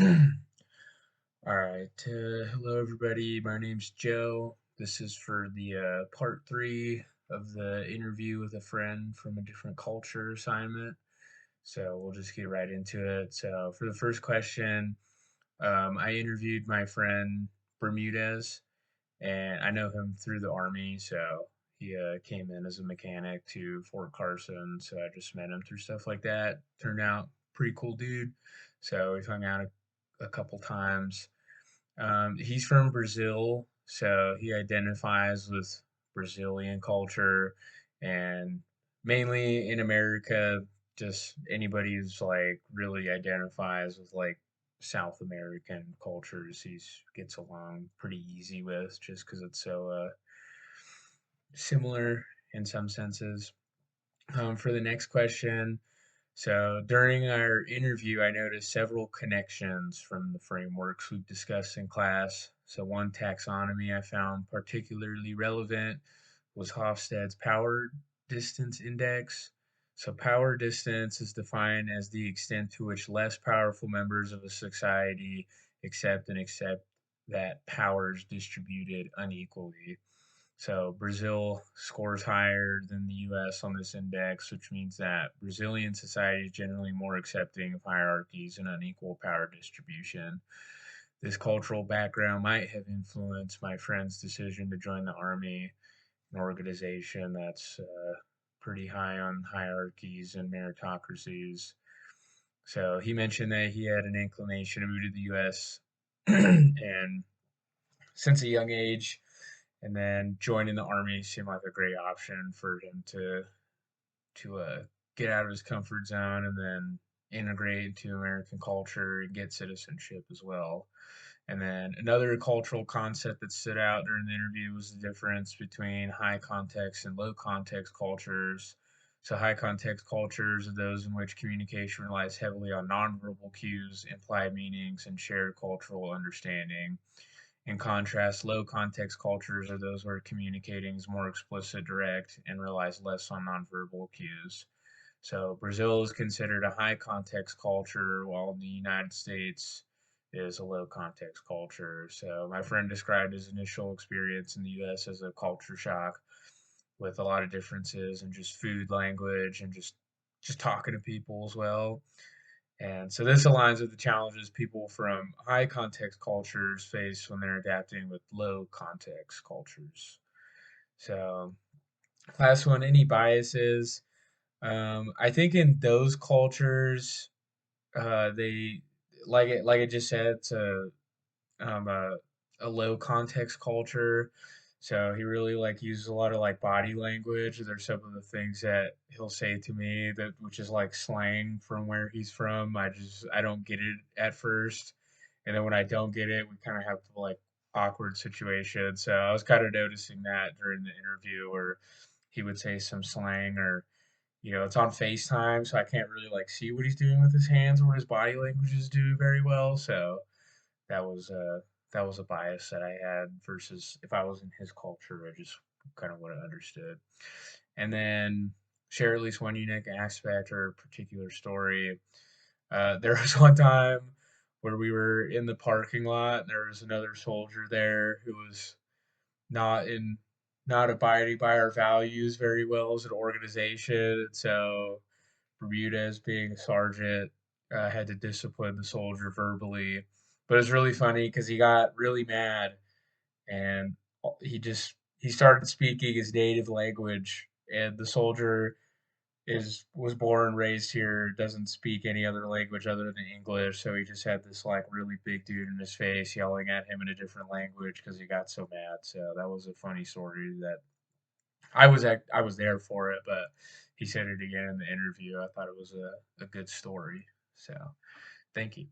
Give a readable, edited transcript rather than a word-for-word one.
All right. Hello, everybody. My name's Joe. This is for the part three of the interview with a friend from a different culture assignment. So we'll just get right into it. So for the first question, I interviewed my friend Bermudez, and I know him through the Army. So he came in as a mechanic to Fort Carson. So I just met him through stuff like that. Turned out pretty cool dude. So we've hung out a couple times. He's from Brazil, so he identifies with Brazilian culture, and mainly in America, just anybody who's like really identifies with like South American cultures, he gets along pretty easy with, just because it's so similar in some senses. For the next question, so during our interview, I noticed several connections from the frameworks we've discussed in class. So one taxonomy I found particularly relevant was Hofstede's power distance index. So power distance is defined as the extent to which less powerful members of a society accept that power is distributed unequally. So Brazil scores higher than the US on this index, which means that Brazilian society is generally more accepting of hierarchies and unequal power distribution. This cultural background might have influenced my friend's decision to join the army, an organization that's pretty high on hierarchies and meritocracies. So he mentioned that he had an inclination to move to the US and since a young age, and then joining the army seemed like a great option for him to get out of his comfort zone and then integrate into American culture and get citizenship as well. And then another cultural concept that stood out during the interview was the difference between high context and low context cultures. So, high context cultures are those in which communication relies heavily on nonverbal cues, implied meanings, and shared cultural understanding. In contrast, low context cultures are those where communicating is more explicit, direct, and relies less on nonverbal cues. So Brazil is considered a high context culture, while the United States is a low context culture. So my friend described his initial experience in the US as a culture shock with a lot of differences in just food, language, and just talking to people as well. And so this aligns with the challenges people from high context cultures face when they're adapting with low context cultures. So, last one, any biases? I think in those cultures, they like I just said, it's um, a, a low context culture. So he really like uses a lot of like body language. There's some of the things that he'll say to me that which is like slang from where he's from. I don't get it at first. And then when I don't get it, we kind of have like awkward situations. So I was kind of noticing that during the interview where he would say some slang or it's on FaceTime, so I can't really like see what he's doing with his hands or what his body languages do very well. So that was uh that was a bias that I had versus if I was in his culture, I just kind of would have understood. And then share at least one unique aspect or particular story. There was one time where we were in the parking lot. And there was another soldier there who was not in not abiding by our values very well as an organization. And so Bermudez, being a sergeant, had to discipline the soldier verbally. But it was really funny because he got really mad and he started speaking his native language, and the soldier is was born and raised here, doesn't speak any other language other than English, so he just had this like really big dude in his face yelling at him in a different language because he got so mad. So that was a funny story that I was there for it, but he said it again in the interview. I thought it was a good story. So thank you.